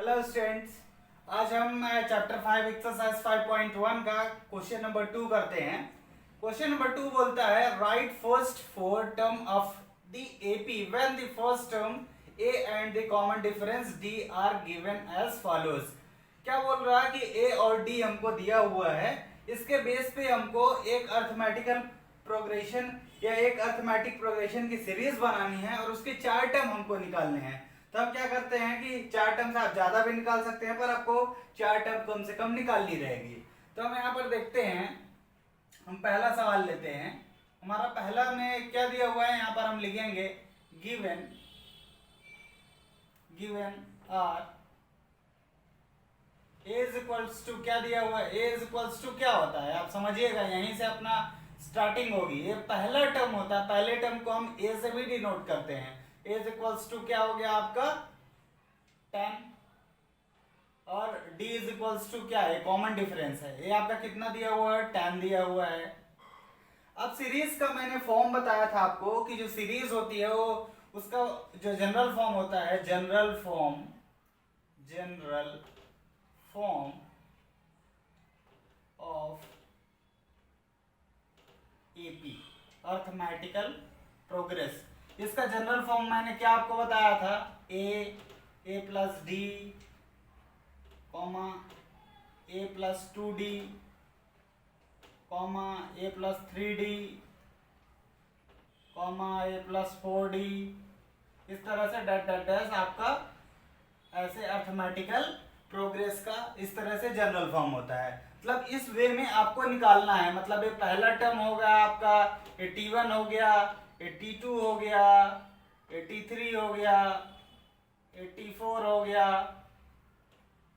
Hello students, आज हम chapter 5 exercise 5.1 का क्वेश्चन नंबर 2 करते हैं। क्वेश्चन नंबर 2 बोलता है right first four term of the AP when the first term a and the common difference d are given as follows. क्या बोल रहा है कि ए और डी हमको दिया हुआ है, इसके बेस पे हमको एक अर्थमेटिकल प्रोग्रेशन या एक अर्थमेटिक प्रोग्रेशन की सीरीज बनानी है और उसके 4 टर्म हमको निकालने हैं। तो हम क्या करते हैं कि 4 टर्म से आप ज्यादा भी निकाल सकते हैं, पर आपको 4 टर्म कम से कम निकालनी रहेगी। तो हम यहाँ पर देखते हैं, हम पहला सवाल लेते हैं। हमारा पहला में क्या दिया हुआ है, यहाँ पर हम लिखेंगे given are a is equals to, क्या दिया हुआ है, ए इज इक्वल्स टू क्या होता है आप समझिएगा, यहीं से अपना स्टार्टिंग होगी। ये पहला टर्म होता है, पहले टर्म को हम ए से भी डिनोट करते हैं। ए इज इक्वल्स टू क्या हो गया आपका 10 और डी इज इक्वल्स टू क्या है, कॉमन डिफरेंस है। ये आपका कितना दिया हुआ है, 10 दिया हुआ है। अब सीरीज का मैंने फॉर्म बताया था आपको कि जो सीरीज होती है वो उसका जो जनरल फॉर्म होता है, general form of AP arithmetical progress, इसका जनरल फॉर्म मैंने क्या आपको बताया था, ए प्लस डी कॉमा ए प्लस 2d कॉमा ए प्लस 3d कॉमा ए प्लस 4d, इस तरह से डैट डैट डैश आपका ऐसे अर्थमेटिकल प्रोग्रेस का इस तरह से जनरल फॉर्म होता है। मतलब इस वे में आपको निकालना है। मतलब ये पहला टर्म हो गया आपका 81 हो गया, 82 हो गया, 83 हो गया, 84 हो गया,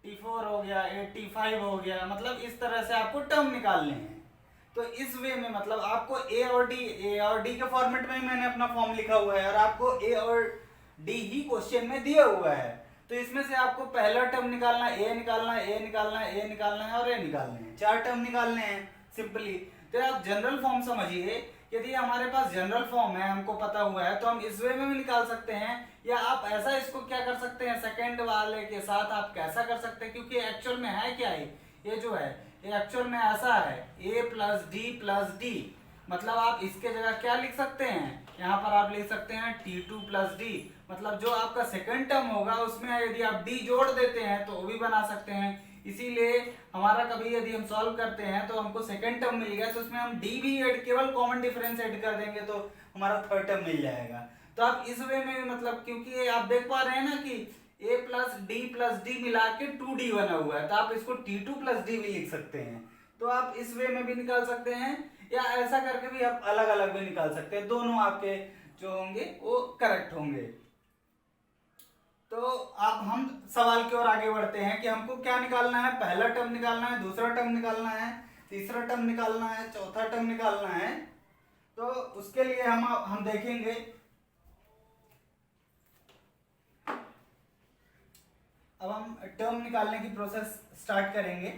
84 हो गया, 85 हो गया। मतलब इस तरह से आपको टर्म निकालने हैं। तो इस वे में मतलब आपको ए और डी के फॉर्मेट में मैंने अपना फॉर्म लिखा हुआ है और आपको ए और डी ही क्वेश्चन में दिया हुआ है। तो इसमें से आपको पहला टर्म निकालना है, ए निकालना है, ए निकालना है, ए निकालना है और ए निकालने हैं। 4 टर्म निकालने हैं सिंपली। तो आप जनरल फॉर्म समझिए, यदि हमारे पास जनरल फॉर्म है, हमको पता हुआ है, तो हम इस वे में भी निकाल सकते हैं, या आप ऐसा इसको क्या कर सकते हैं, सेकंड वाले के साथ आप कैसा कर सकते हैं, क्योंकि एक्चुअल में है क्या है, ये जो है ये एक्चुअल में ऐसा है a प्लस डी। मतलब आप इसके जगह क्या लिख सकते हैं, यहाँ पर आप लिख सकते हैं T2 प्लस डी। मतलब जो आपका सेकंड टर्म होगा उसमें यदि आप d जोड़ देते हैं तो वो भी बना सकते हैं। इसीलिए हमारा कभी यदि हम सॉल्व करते हैं तो हमको सेकंड टर्म मिल गया, तो उसमें हम d भी ऐड, केवल कॉमन डिफरेंस ऐड कर देंगे तो हमारा थर्ड टर्म मिल जाएगा। तो आप इस वे में मतलब, क्योंकि आप देख पा रहे हैं ना कि a प्लस डी मिला के 2d बना हुआ है, तो आप इसको T2 प्लस डी भी लिख सकते हैं। तो आप इस वे में भी निकाल सकते हैं, या ऐसा करके भी आप अलग अलग भी निकाल सकते हैं। दोनों आपके जो होंगे वो करेक्ट होंगे। तो अब हम सवाल की ओर आगे बढ़ते हैं कि हमको क्या निकालना है, पहला टर्म निकालना है, दूसरा टर्म निकालना है, तीसरा टर्म निकालना है, चौथा टर्म निकालना है। तो उसके लिए हम देखेंगे, अब हम टर्म निकालने की प्रोसेस स्टार्ट करेंगे।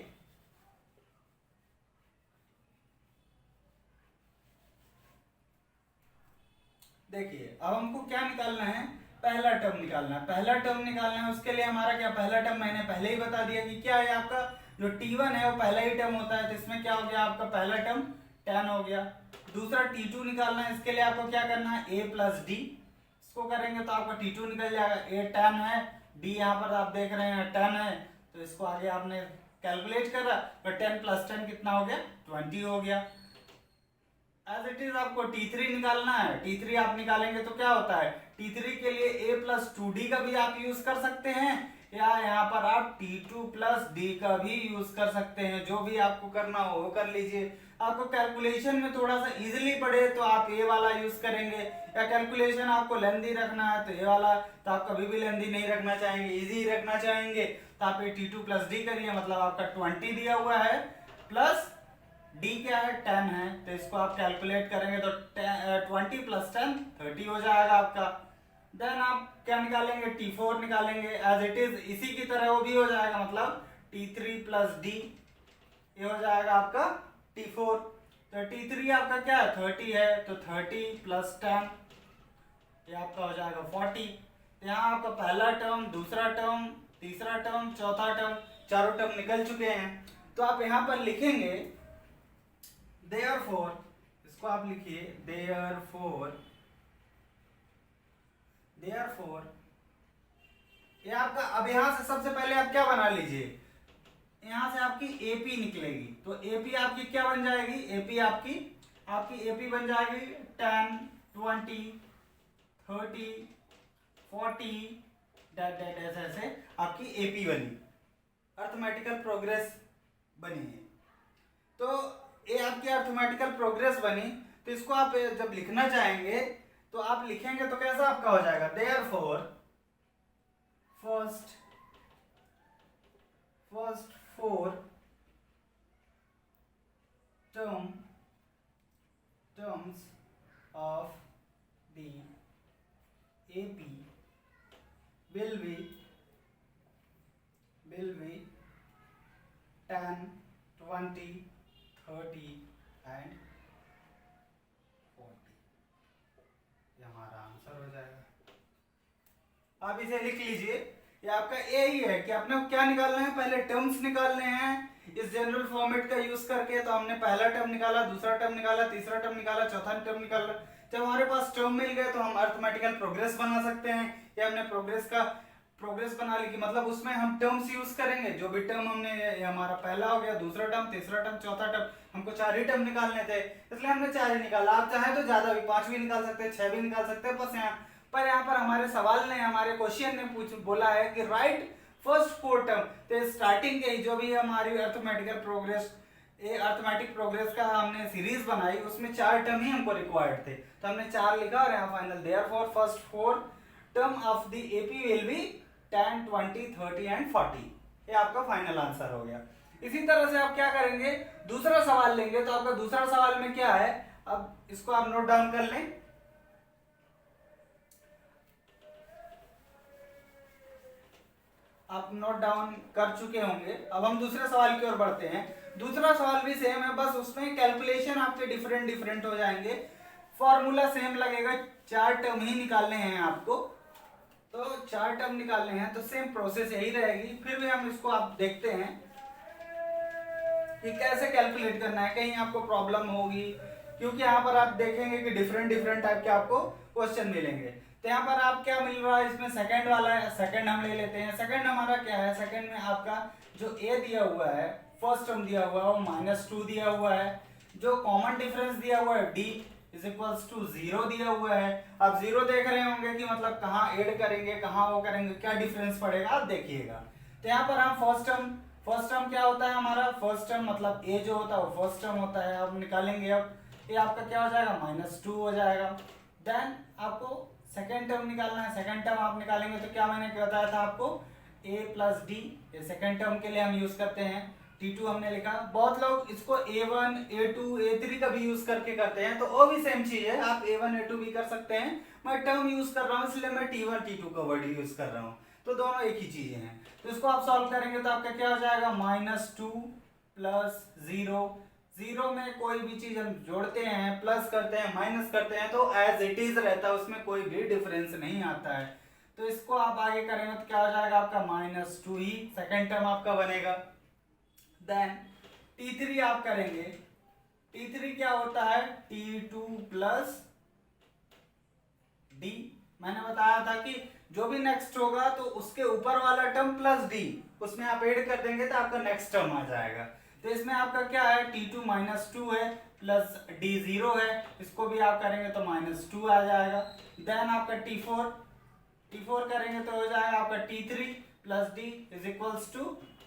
देखिए अब हमको क्या निकालना है, पहला टर्म निकालना है। पहला टर्म निकालना है, उसके लिए हमारा क्या, पहला टर्म मैंने पहले ही बता दिया कि क्या है, आपका जो T1 है वो पहला ही टर्म होता है। तो इसमें क्या हो गया, आपका पहला टर्म 10 हो गया। दूसरा T2 निकालना है, इसके लिए आपको क्या करना है, a प्लस डी, इसको करेंगे तो आपका T2 निकल जाएगा। a 10 है, d यहाँ पर आप देख रहे हैं 10 है, तो इसको आगे आपने कैलकुलेट करा तो 10 प्लस 10 कितना हो गया, 20 हो गया। एज इट इज आपको T3 निकालना है। T3 आप निकालेंगे तो क्या होता है, T3 के लिए a प्लस 2d का भी आप यूज कर सकते हैं, या यहाँ पर आप T2 प्लस डी का भी यूज कर सकते हैं। जो भी आपको करना हो वो कर लीजिए। आपको कैलकुलेशन में थोड़ा सा इजीली पड़े तो आप ये वाला यूज करेंगे, या कैलकुलेशन आपको लेंदी रखना है तो ये वाला, तो आप कभी भी लेंदी नहीं रखना चाहेंगे, इजी रखना चाहेंगे तो आप ये T2 प्लस डी करिए। मतलब आपका 20 दिया हुआ है, प्लस d क्या है, 10 है, तो इसको आप कैलकुलेट करेंगे तो 20 प्लस 10 30 हो जाएगा आपका। देन आप क्या निकालेंगे, T4 निकालेंगे एज इट इज, इसी की तरह वो भी हो जाएगा। मतलब T3 प्लस डी, ये हो जाएगा आपका T4। तो T3 आपका क्या है, 30 है, तो 30 प्लस 10 ये आपका हो जाएगा 40। यहाँ आपका पहला टर्म, दूसरा टर्म, तीसरा टर्म, चौथा टर्म, चारों टर्म निकल चुके हैं। तो आप यहाँ पर लिखेंगे देयरफॉर, इसको आप लिखिए देयरफॉर ये आपका, अब यहाँ से सबसे पहले आप क्या बना लीजिए, यहाँ से आपकी एपी निकलेगी, तो एपी आपकी क्या बन जाएगी, एपी आपकी एपी बन जाएगी 10, 20, 30, 40 ऐसे आपकी एपी बनी, अर्थमेटिकल प्रोग्रेस बनी है। तो ये आपकी अर्थमेटिकल प्रोग्रेस बनी, तो इसको आप जब लिखना चाहेंगे तो आप लिखेंगे तो कैसा आपका हो जाएगा, therefore first 4 terms of the AP will be 10, 20, 30 and 40। ये हमारा आंसर हो जाएगा। आप इसे लिख लीजिए, ये आपका ए ही है कि आपने क्या निकालना है, पहले टर्म्स निकालने हैं इस जनरल फॉर्मेट का यूज करके। तो हमने पहला टर्म निकाला, दूसरा टर्म निकाला, तीसरा टर्म निकाला, चौथा टर्म निकाला। जब हमारे पास टर्म मिल गए तो हम अर्थमेटिकल प्रोग्रेस बना सकते हैं। या हमने प्रोग्रेस बना ली कि मतलब उसमें हम टर्म्स यूज करेंगे, जो भी टर्म हमने, ये हमारा पहला हो गया, दूसरा टर्म, तीसरा टर्म, चौथा टर्म, हमको 4 ही टर्म निकालने थे, इसलिए हमने 4 ही निकाला। आप चाहे तो ज्यादा भी, 5 भी निकाल सकते हैं, 6 भी निकाल सकते हैं। बस यहाँ पर हमारे सवाल ने, हमारे क्वेश्चन ने बोला है कि राइट फर्स्ट 4 टर्म। तो स्टार्टिंग के जो भी हमारी अर्थमेटिकल प्रोग्रेस, ये अर्थमेटिक प्रोग्रेस का हमने सीरीज बनाई, उसमें 4 टर्म ही हमको रिक्वायर्ड थे, तो हमने 4 लिखा। और यहाँ final therefore first 4 term of the AP will be 10, 20, 30 and 40। ये आपका फाइनल आंसर हो गया। इसी तरह से आप क्या करेंगे, दूसरा सवाल लेंगे। तो आपका दूसरा सवाल में क्या है, अब इसको आप नोट डाउन कर लें। आप नोट डाउन कर चुके होंगे। अब हम दूसरे सवाल की ओर बढ़ते हैं। दूसरा सवाल भी सेम है, बस उसमें कैलकुलेशन आपके डिफरेंट हो जाएंगे, फॉर्मूला सेम लगेगा। 4 टर्म ही निकालने हैं आपको, तो 4 टर्म निकालने हैं, तो सेम प्रोसेस यही रहेगी। फिर भी हम इसको आप देखते हैं कि कैसे कैलकुलेट करना है, कहीं आपको प्रॉब्लम होगी, क्योंकि यहाँ पर आप देखेंगे कि डिफरेंट टाइप के आपको क्वेश्चन मिलेंगे। तो यहाँ पर आप क्या मिल रहा है, इसमें सेकंड वाला है, सेकंड हम ले लेते हैं। सेकंड हमारा क्या है, सेकंड में आपका जो ए दिया हुआ है, फर्स्ट टर्म दिया हुआ है वो -2 दिया हुआ है। जो कॉमन डिफरेंस दिया हुआ है d इज इक्वल्स टू 0 दिया हुआ है। आप 0 देख रहे होंगे कि मतलब कहाँ ऐड करेंगे, कहाँ वो करेंगे, क्या डिफरेंस पड़ेगा, आप देखिएगा। तो यहाँ पर हम फर्स्ट टर्म क्या होता है हमारा, फर्स्ट टर्म मतलब ए जो होता है वो फर्स्ट टर्म होता है। अब निकालेंगे, अब ये आपका क्या हो जाएगा, -2 हो जाएगा। देन आपको सेकेंड टर्म निकालना है। सेकेंड टर्म आप निकालेंगे तो क्या मैंने बताया था आपको, a प्लस डी, ये सेकेंड टर्म के लिए हम यूज करते हैं। T2 हमने लिखा। बहुत लोग इसको A1, A2, A3 का भी यूज करके करते हैं, तो वो भी सेम चीज है, आप A1, A2 भी कर सकते हैं। मैं टर्म यूज कर रहा हूँ इसलिए मैं T1, T2 का वर्ड यूज कर रहा हूँ, तो दोनों एक ही चीजें हैं। तो इसको आप सॉल्व करेंगे तो आपका क्या हो जाएगा, -2 प्लस 0। 0 में कोई भी चीज हम जोड़ते हैं, प्लस करते हैं, माइनस करते हैं, तो एज इट इज रहता है, उसमें कोई भी डिफरेंस नहीं आता है। तो इसको आप आगे करेंगे तो क्या हो जाएगा आपका -2 ही सेकेंड टर्म आपका बनेगा। देन T3 आप करेंगे, T3 क्या होता है, T2 प्लस D। मैंने बताया था कि जो भी नेक्स्ट होगा तो उसके ऊपर वाला टर्म प्लस D, उसमें आप ऐड कर देंगे तो आपका नेक्स्ट टर्म आ जाएगा। तो इसमें आपका क्या है, T2 -2 है प्लस D 0 है, इसको भी आप करेंगे तो -2 आ जाएगा। देन आपका T4 करेंगे तो हो जाएगा आपका T3 plus D is equals to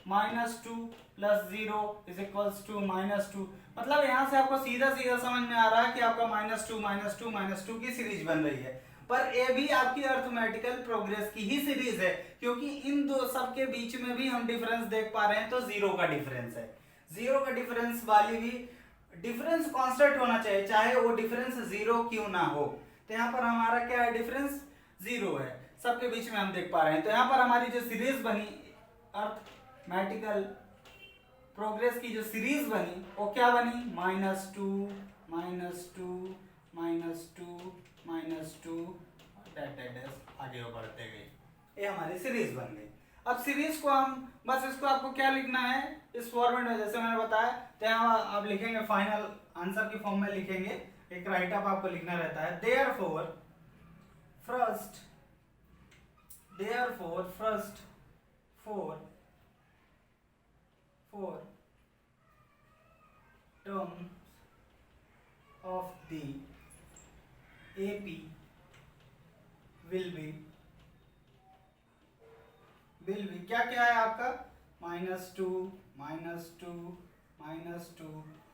-2 plus 0 is equals to -2। मतलब यहाँ से आपको सीधा समझ में आ रहा है कि आपका -2 की सीरीज बन रही है। पर ये भी आपकी अर्थमेटिकल प्रोग्रेस की ही सीरीज है, क्योंकि इन दो सब के बीच में भी हम डिफरेंस देख पा रहे हैं, तो 0 का डिफरेंस है। 0 का डिफरेंस वाली भी डिफरेंस कांस्टेंट होना चाहिए, चाहे वो डिफरेंस 0 क्यों ना हो। तो यहाँ पर हमारा क्या है, डिफरेंस 0 है, सबके बीच में हम देख पा रहे हैं। तो यहाँ पर हमारी जो सीरीज बनी, अर्थमेटिकल प्रोग्रेस की जो सीरीज बनी, वो क्या बनी, -2 -2 -2 आगे वो बढ़ते गए, ये हमारी सीरीज बन गई। अब सीरीज को हम बस इसको आपको क्या लिखना है इस फॉर्मेट में, जैसे मैंने बताया, तो यहाँ आप लिखेंगे फाइनल आंसर की फॉर्म में लिखेंगे, एक राइट अप आपको लिखना रहता है। Therefore first four terms of the AP will be क्या क्या है आपका -2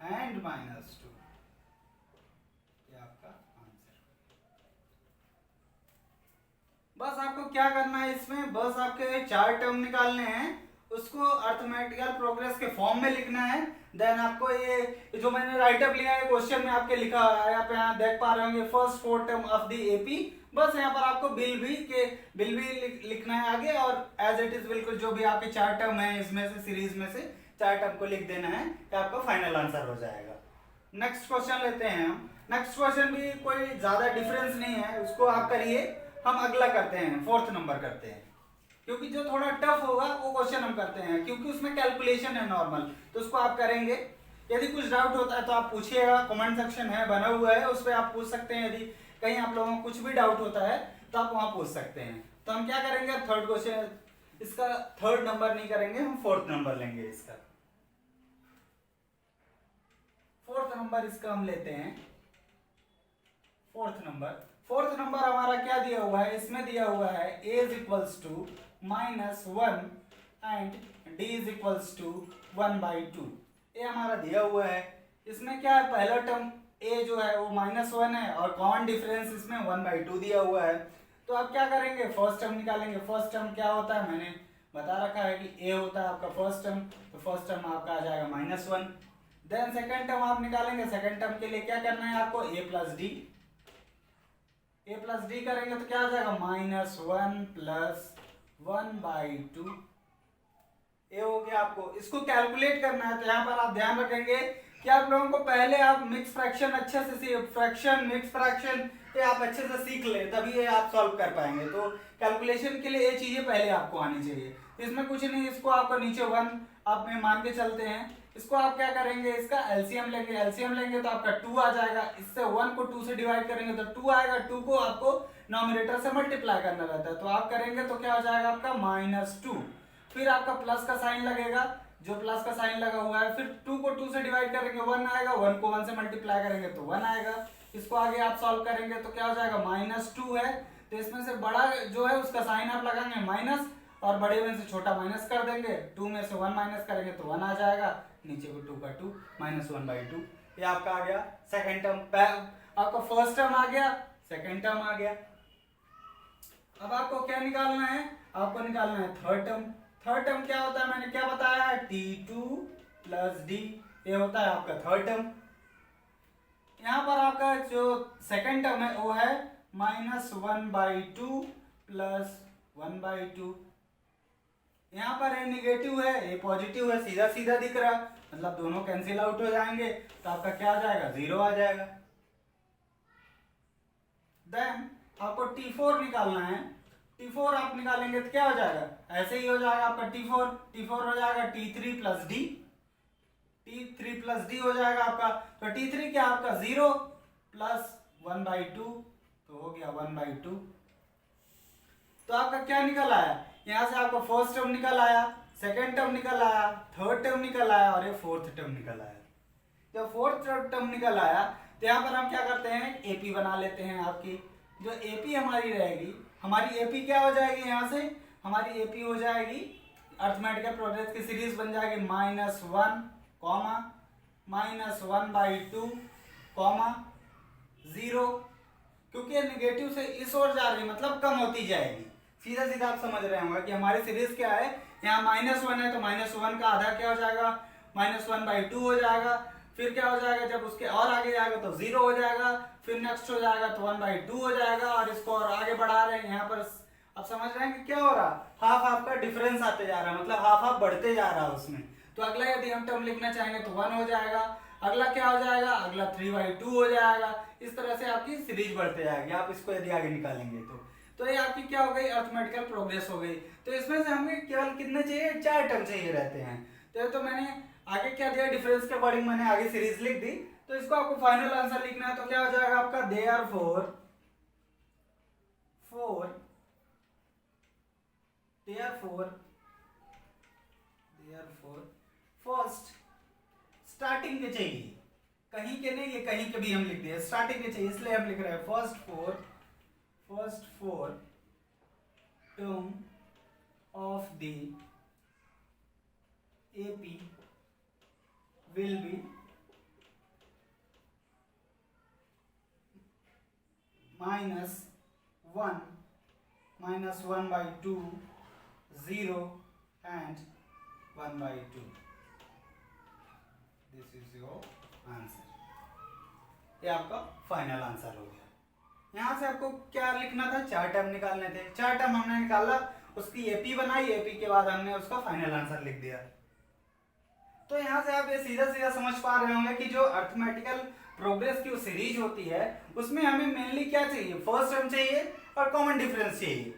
एंड -2, ये आपका आंसर। बस आपको क्या करना है इसमें, बस आपके 4 टर्म निकालने हैं, उसको अर्थमेटिकल प्रोग्रेस के फॉर्म में लिखना है। देन आपको ये जो मैंने राइटअप लिया है क्वेश्चन में आपके लिखा है, आप यहाँ देख पा रहे होंगे first 4 term of the AP, बस यहाँ पर आपको बिल भी लिखना है आगे, और एज इट इज बिल्कुल जो भी आपके 4 टर्म है इसमें से सीरीज में से 4 टर्म को लिख देना है, तो आपका फाइनल आंसर हो जाएगा। नेक्स्ट क्वेश्चन लेते हैं हम। नेक्स्ट क्वेश्चन भी कोई ज्यादा डिफरेंस नहीं है, उसको आप करिए, हम अगला करते हैं, 4th नंबर करते हैं, क्योंकि जो थोड़ा टफ होगा वो क्वेश्चन हम करते हैं, क्योंकि उसमें कैलकुलेशन है नॉर्मल, तो उसको आप करेंगे। यदि कुछ डाउट होता है तो आप पूछिएगा, कमेंट सेक्शन है बना हुआ है, उस पर आप पूछ सकते हैं। यदि कहीं आप लोगों को कुछ भी डाउट होता है तो आप वहां पूछ सकते हैं। तो हम क्या करेंगे, थर्ड क्वेश्चन, इसका 3rd नंबर नहीं करेंगे, हम 4th नंबर लेंगे। इसका 4th नंबर इसका हम लेते हैं। 4th नंबर हमारा क्या दिया हुआ है, इसमें दिया हुआ है a is equals to -1 and d is equals to 1/2, ये हमारा दिया हुआ है। इसमें क्या है, पहला टर्म a जो है वो -1 है, और कॉमन डिफरेंस इसमें 1/2 दिया हुआ है। तो आप क्या करेंगे, फर्स्ट टर्म निकालेंगे। फर्स्ट टर्म क्या होता है, मैंने बता रखा है कि a होता है आपका फर्स्ट टर्म, तो फर्स्ट टर्म आपका आ जाएगा -1। देन सेकेंड टर्म आप निकालेंगे, सेकेंड टर्म के लिए क्या करना है आपको, a प्लस डी करेंगे तो क्या आ जाएगा, -1 + 1/2, ये हो गया। आपको इसको कैलकुलेट करना है, तो यहाँ पर आप ध्यान रखेंगे कि आप लोगों को पहले आप मिक्स फ्रैक्शन अच्छे से मिक्स फ्रैक्शन ये आप अच्छे से सीख ले, तभी ये आप सॉल्व कर पाएंगे। तो कैलकुलेशन के लिए ये चीजें पहले आपको आनी चाहिए। इसमें कुछ नहीं, इसको आपको नीचे 1 आप में मान के चलते हैं, इसको आप क्या करेंगे, इसका एलसीएम लेंगे तो आपका 2 आ जाएगा। इससे 1 को 2 से डिवाइड करेंगे तो 2 आएगा, 2 को आपको नॉमिनेटर से मल्टीप्लाई करना रहता है, तो आप करेंगे तो क्या हो जाएगा आपका -2, फिर आपका प्लस का साइन लगेगा, जो प्लस का साइन लगा हुआ है, फिर 2 को 2 से डिवाइड करेंगे 1 आएगा, 1 को 1 से मल्टीप्लाई करेंगे तो 1 आएगा। इसको आगे आप सॉल्व करेंगे तो क्या हो जाएगा, -2 है, तो इसमें से बड़ा जो है उसका साइन आप लगाएंगे माइनस, और बड़े में से छोटा माइनस कर देंगे, 2 में से 1 माइनस करेंगे तो 1 आ जाएगा, नीचे को 2 का 2 -1/2, ये आपका आ गया सेकेंड टर्म। आपका फर्स्ट टर्म आ गया, सेकेंड टर्म आ गया। अब आपको क्या निकालना है, आपको निकालना है थर्ड टर्म। थर्ड टर्म क्या होता है, मैंने क्या बताया है, T2 + D, ये होता है आपका थर्ड टर्म। यहाँ पर आपका जो सेकेंड टर्म है वो है -1/2 + 1/2, यहाँ पर ये निगेटिव है, ये पॉजिटिव है, सीधा सीधा दिख रहा, मतलब दोनों कैंसिल आउट हो जाएंगे, तो आपका क्या आ जाएगा, 0 आ जाएगा। देन आपको T4 निकालना है। T4 आप निकालेंगे तो क्या हो जाएगा, ऐसे ही हो जाएगा आपका T4 हो जाएगा T3 + D, T3 + D हो जाएगा आपका। तो T3 क्या आपका 0 + 1/2, तो हो गया 1/2। तो आपका क्या निकल आया, यहाँ से आपका फर्स्ट टर्म निकल आया, सेकेंड टर्म निकल आया, थर्ड टर्म निकल आया, और ये फोर्थ टर्म निकल आया। जब फोर्थ टर्म निकल आया तो यहाँ पर हम क्या करते हैं, एपी बना लेते हैं। आपकी जो एपी हमारी रहेगी, हमारी एपी क्या हो जाएगी, यहाँ से हमारी एपी हो जाएगी, अर्थमेटिकल प्रोग्रेस की सीरीज बन जाएगी -1, -1/2, 0, क्योंकि ये निगेटिव से इस ओर जा रही है, मतलब कम होती जाएगी। सीधा सीधा आप समझ रहे होंगे कि हमारी सीरीज क्या है, यहाँ -1 है तो -1 का आधा क्या हो जाएगा, -1/2 हो जाएगा। फिर क्या हो जाएगा, जब उसके और आगे जाएगा तो 0 हो जाएगा, फिर नेक्स्ट हो जाएगा तो 1/2 हो जाएगा, और इसको और आगे बढ़ा रहे हैं। यहाँ पर आप समझ रहे हैं कि क्या हो रहा, हाफ हाफ का डिफरेंस आते जा रहा है, मतलब हाफ हाफ बढ़ते जा रहा है उसमें। तो अगला यदि हम टर्म लिखना चाहेंगे तो 1 हो जाएगा, अगला क्या हो जाएगा, अगला 3/2 हो जाएगा। इस तरह से आपकी सीरीज बढ़ते जाएगी, आप इसको यदि आगे निकालेंगे तो ये आपकी क्या हो गई, अर्थमेटिकल प्रोग्रेस हो गई। तो इसमें से हमें केवल कितने चाहिए, 4 टर्म चाहिए रहते हैं। तो मैंने आगे क्या दिया, डिफरेंस के अकॉर्डिंग मैंने आगे सीरीज लिख दी। तो इसको आपको फाइनल आंसर लिखना है, तो क्या हो जाएगा आपका, देयरफॉर फर्स्ट स्टार्टिंग के चाहिए, कहीं के नहीं, ये कहीं के भी हम लिख दिए, स्टार्टिंग के चाहिए, इसलिए हम लिख रहे हैं first four term of the AP will be -1/2, 0 and 1/2। This is your answer. ये आपका फाइनल आंसर हो गया। यहाँ से आपको क्या लिखना था, 4 टर्म निकालने थे, 4 टर्म हमने निकाला, उसकी एपी बनाई, एपी के बाद हमने उसका फाइनल आंसर लिख दिया। तो यहाँ से आप ये सीधा सीधा समझ पा रहे होंगे कि जो अर्थमेटिकल प्रोग्रेस की सीरीज होती है उसमें हमें मेनली क्या चाहिए, फर्स्ट टर्म चाहिए और कॉमन डिफरेंस चाहिए।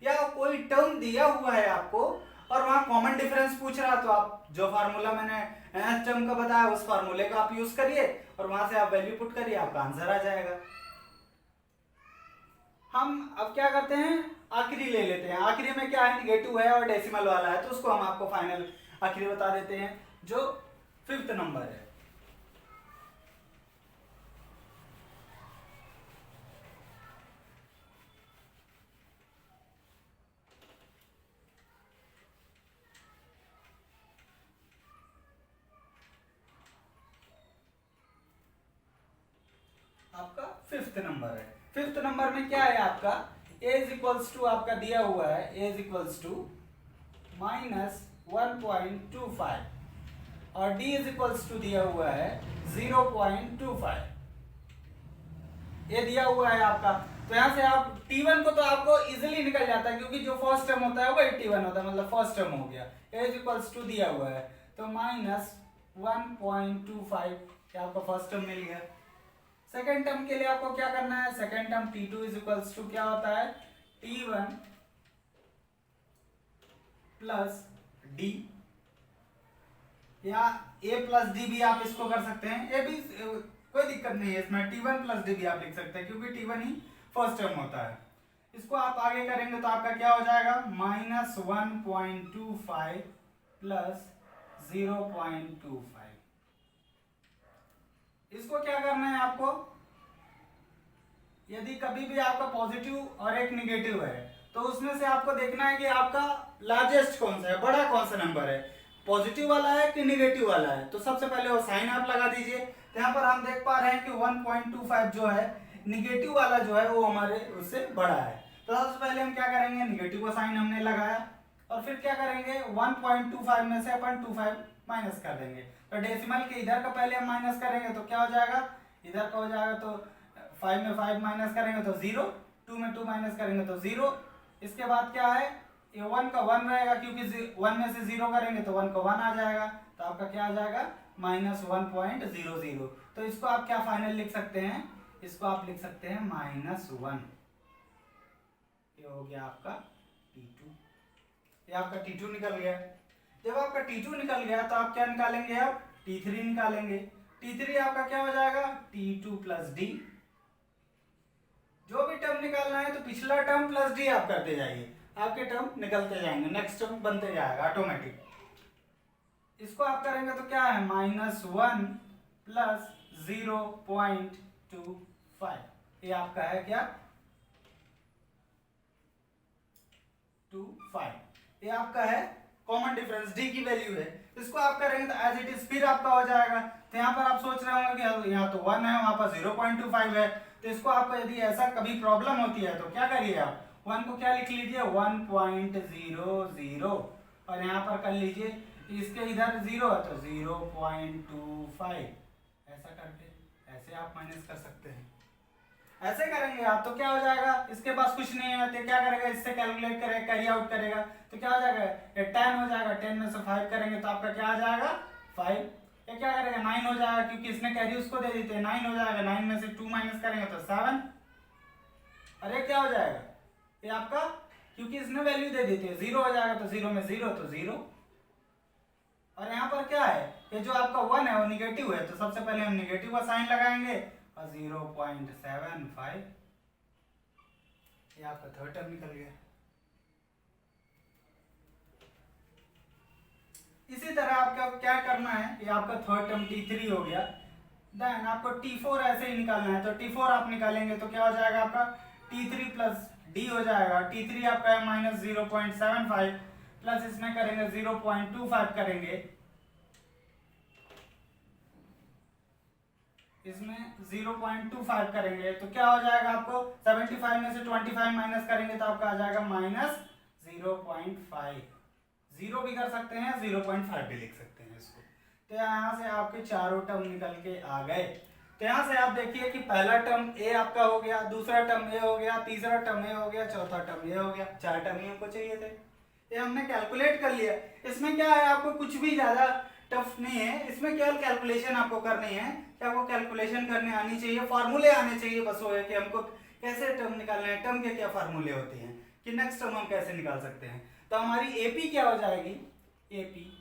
या कोई टर्म दिया हुआ है आपको और वहां कॉमन डिफरेंस पूछ रहा, तो आप जो फार्मूला मैंने nth टर्म का बताया उस फार्मूले का आप यूज करिए और वहां से आप वैल्यू पुट करिए, आपका आंसर आ जाएगा। हम अब क्या करते हैं, आखिरी ले लेते हैं। आखिरी में क्या है, निगेटिव है और डेसिमल वाला है, तो उसको हम आपको फाइनल आखिरी बता देते हैं, जो 5th नंबर है। आपका 5th नंबर है। 5th नंबर में क्या है आपका, a इज इक्वल्स टू आपका दिया हुआ है, a इज इक्वल्स टू -1.25 और d इज इक्वल्स टू दिया हुआ है 0.25। ये दिया हुआ है आपका। तो यहाँ से आप t1 को तो आपको इजीली निकल जाता है, क्योंकि जो फर्स्ट टर्म होता है वो t1 होता है, मतलब फर्स्ट टर्म हो गया। a इज इक्वल्स टू दिया हुआ है, तो -1.25 आपका फर्स्ट टर्म मिल गया। सेकेंड टर्म के लिए आपको क्या करना है, second term t2 is equals to क्या होता है, t1 प्लस d, या a प्लस डी भी आप इसको कर सकते हैं, ए भी कोई दिक्कत नहीं है इसमें, t1 प्लस डी भी आप लिख सकते हैं, क्योंकि t1 ही फर्स्ट टर्म होता है। इसको आप आगे करेंगे तो आपका क्या हो जाएगा, -1.25 प्लस 0.25। इसको क्या करना है आपको, यदि कभी भी आपका पॉजिटिव और एक निगेटिव है तो उसमें से आपको देखना है कि आपका लार्जेस्ट कौन सा है, बड़ा कौन सा नंबर है, पॉजिटिव वाला है कि निगेटिव वाला है। तो सबसे पहले वो साइन आप लगा दीजिए। तो यहाँ पर हम देख पा रहे हैं कि 1.25 जो है निगेटिव वाला जो है वो हमारे उससे बड़ा है। तो सबसे पहले हम क्या करेंगे, निगेटिव का साइन हमने लगाया और फिर क्या करेंगे, 1.25 में से अपन 25 माइनस कर देंगे। तो डेसिमल के इधर का पहले हम माइनस करेंगे तो क्या हो जाएगा, इधर का हो जाएगा, तो 5 में 5 माइनस करेंगे तो 0, 2 में 2 माइनस करेंगे तो 0। इसके बाद क्या है, ये 1 का 1 रहेगा, क्योंकि 1 में से 0 करेंगे तो 1 का 1 आ जाएगा, तो आपका क्या आ जाएगा, -1.00। तो इसको आप क्या फाइनल लिख सकते हैं, इसको आप लिख सकते हैं -1। ये हो गया आपका t2। ये आपका t2 निकल गया। जब आपका t2 निकल गया तो आप क्या निकालेंगे, आप t3 निकालेंगे। t3 आपका क्या हो जाएगा, t2 प्लस d। जो भी टर्म निकालना है तो पिछला टर्म प्लस d आप करते जाइए, आपके टर्म निकलते जाएंगे, नेक्स्ट टर्म बनते जाएगा ऑटोमेटिक। इसको आप करेंगे तो क्या है, -1 प्लस 0.25। ये आपका है क्या, 25। ये आपका है कॉमन डिफरेंस, d की वैल्यू है। इसको आप करेंगे तो एज इट इज फिर आपका हो जाएगा। तो यहाँ पर आप सोच रहे होंगे कि यहाँ तो 1 है, वहां पर 0.25 है। तो इसको आपको यदि ऐसा कभी प्रॉब्लम होती है तो क्या करिए, आप 1 को क्या लिख लीजिए, 1.00 और यहाँ पर कर लीजिए, इसके इधर 0 है तो 0.25। ऐसा करके ऐसे आप माइनस कर सकते हैं। ऐसे करेंगे आप तो क्या हो जाएगा, इसके पास कुछ नहीं है तो क्या करेगा, इससे कैलकुलेट करेगा, कैरी आउट करेगा तो क्या हो जाएगा, ये 10 हो जाएगा। 10 में से 5 करेंगे तो आपका क्या आ जाएगा, 5। ये क्या करेगा, 9 हो जाएगा, क्योंकि इसने कैरी उसको दे देते हैं, 9 हो जाएगा। 9 में से 2 माइनस करेंगे तो 7। अरे क्या हो जाएगा, ये आपका, क्योंकि इसने वैल्यू दे दी थी, 0 हो जाएगा तो 0 में 0 तो 0। और यहाँ पर क्या है, ये जो आपका 1 है वो निगेटिव है, तो सबसे पहले हम निगेटिव का साइन लगाएंगे और 0.75, ये आपका थर्ड टर्म निकल गया। इसी तरह आपका क्या करना है, ये आपका थर्ड टर्म T3 हो गया। देन आपको T4 ऐसे ही निकालना है, तो T4 आप निकालेंगे तो क्या हो जाएगा आपका T3 प्लस D हो जाएगा। T3 आपका है माइनस 0.75 प्लस इसमें करेंगे 0.25 करेंगे, इसमें 0.25 करेंगे तो क्या हो जाएगा आपको 75 में से 25 माइनस करेंगे तो आपका आ जाएगा माइनस 0.5। 0 भी कर सकते हैं, 0.5 भी लिख सकते हैं इसको। तो यहाँ से आपके चारों टर्म निकल के आ गए। तो यहाँ से आप देखिए कि पहला टर्म ए आपका हो गया, दूसरा टर्म ए हो गया, तीसरा टर्म ए हो गया, चौथा टर्म ए हो गया। 4 टर्म ही हमको चाहिए थे, ये हमने कैलकुलेट कर लिया। इसमें क्या है, आपको कुछ भी ज्यादा टफ नहीं है, इसमें केवल कैलकुलेशन आपको करनी है कि आपको कैलकुलेशन करने आनी चाहिए, फार्मूले आने चाहिए। बस वो है कि हमको कैसे टर्म निकालना है, टर्म के क्या फार्मूले होते हैं, कि नेक्स्ट टर्म हम कैसे निकाल सकते हैं। तो हमारी एपी क्या हो जाएगी, एपी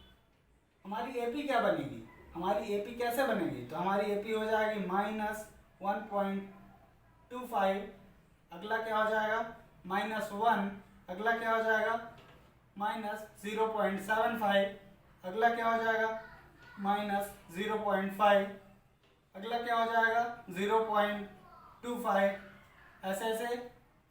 हमारी एपी क्या बनेगी, हमारी एपी कैसे बनेगी, तो हमारी एपी हो जाएगी माइनस 1.25, अगला क्या हो जाएगा माइनस 1, अगला क्या हो जाएगा माइनस 0.75, अगला क्या हो जाएगा माइनस 0.5, अगला क्या हो जाएगा 0.25, ऐसे ऐसे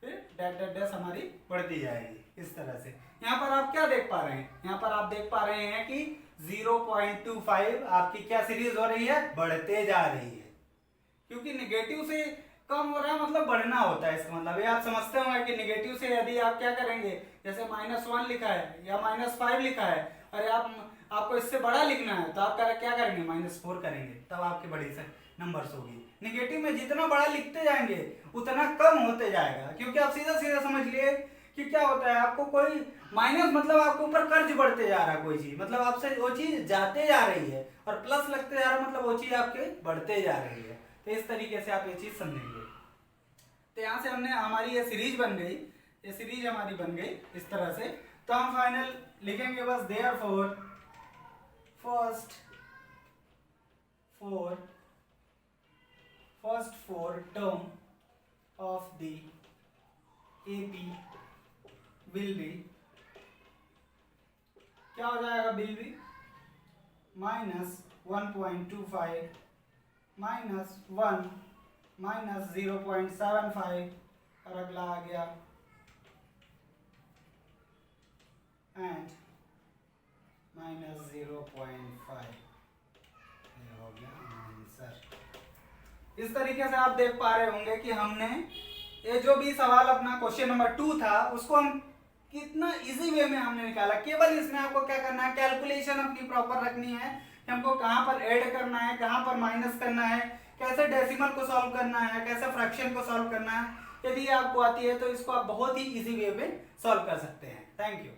फिर डैश डैश डैश हमारी बढ़ती जाएगी इस तरह से। यहाँ पर आप क्या देख पा रहे हैं, यहाँ पर आप देख पा रहे हैं कि 0.25 आपकी क्या सीरीज हो रही है, बढ़ते जा रही है, क्योंकि निगेटिव से कम हो रहा है मतलब बढ़ना होता है। इसका मतलब ये आप समझते होंगे कि निगेटिव से यदि आप क्या करेंगे, जैसे -1 लिखा है या -5 लिखा है और आपको इससे बड़ा लिखना है तो आप क्या करेंगे -4 करेंगे, तब आपकी बड़ी से नंबर्स होगी। निगेटिव में जितना बड़ा लिखते जाएंगे उतना कम होते जाएगा, क्योंकि आप सीधा सीधा समझ लिए कि क्या होता है, आपको कोई माइनस मतलब आपके ऊपर कर्ज बढ़ते जा रहा है, कोई चीज मतलब आपसे वो चीज जाते जा रही है, और प्लस लगते जा रहा है मतलब वो चीज आपके बढ़ते जा रही है। तो इस तरीके से आप ये चीज समझेंगे। तो यहाँ से हमने हमारी ये सीरीज बन गई, ये सीरीज हमारी बन गई इस तरह से। तो हम फाइनल लिखेंगे बस therefore first four term of the AP will be, क्या हो जाएगा will be minus 1.25 minus 1 minus 0.75 और अगला आ गया एंड माइनस 0.5, ये हो गया आंसर। इस तरीके से आप देख पा रहे होंगे कि हमने ये जो भी सवाल अपना क्वेश्चन नंबर 2 था उसको हम कितना इजी वे में हमने निकाला। केवल इसमें आपको क्या करना है, कैलकुलेशन अपनी प्रॉपर रखनी है कि हमको कहाँ पर ऐड करना है, कहाँ पर माइनस करना है, कैसे डेसिमल को सॉल्व करना है, कैसे फ्रैक्शन को सॉल्व करना है। यदि आपको आती है तो इसको आप बहुत ही इजी वे में सॉल्व कर सकते हैं। Thank you.